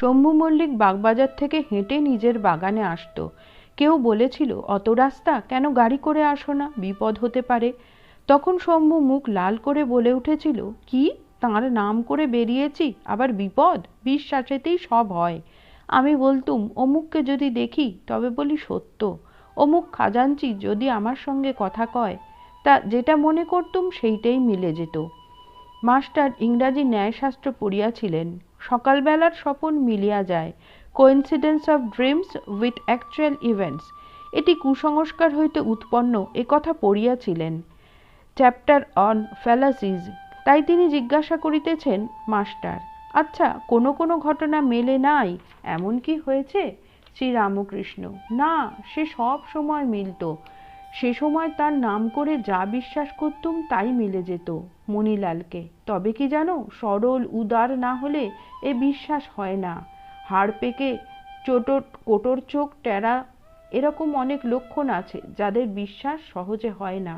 শম্ভু মল্লিক বাগবাজার থেকে হেঁটে নিজের বাগানে আসতো। কেউ বলেছিল, অত রাস্তা কেন গাড়ি করে আসো না, বিপদ হতে পারে। তখন শম্ভু মুখ লাল করে বলে উঠেছিল, কি, তাঁর নাম করে বেরিয়েছি, আবার বিপদ? বিশ্বাসেতেই সব হয়। আমি বলতুম, অমুককে যদি দেখি তবে বলি সত্য, অমুক খাজাঞ্চি যদি আমার সঙ্গে কথা কয়, তা যেটা মনে করতুম সেইটাই মিলে যেত। মাস্টার ইংরাজি ন্যায়শাস্ত্র পড়িয়াছিলেন। সকালবেলার স্বপন মিলিয়া যায়, coincidence of dreams with actual events, এটি কুসংস্কার হইতে উৎপন্ন, একথা পড়িয়াছিলেন। Chapter on ফ্যালাসিজ। তাই তিনি জিজ্ঞাসা করিতেছেন, মাস্টার, আচ্ছা, কোনো কোনো ঘটনা মেলে নাই, এমন কি হয়েছে? শ্রীরামকৃষ্ণ, না, সে সব সময় মিলত। সে সময় তার নাম করে যা বিশ্বাস করতুম তাই মিলে যেত। মণিলালকে, তবে কি জানো, সরল উদার না হলে এ বিশ্বাস হয় না। হাড় পেকে কোটর চোখ টেরা, এরকম অনেক লক্ষণ আছে যাদের বিশ্বাস সহজে হয় না।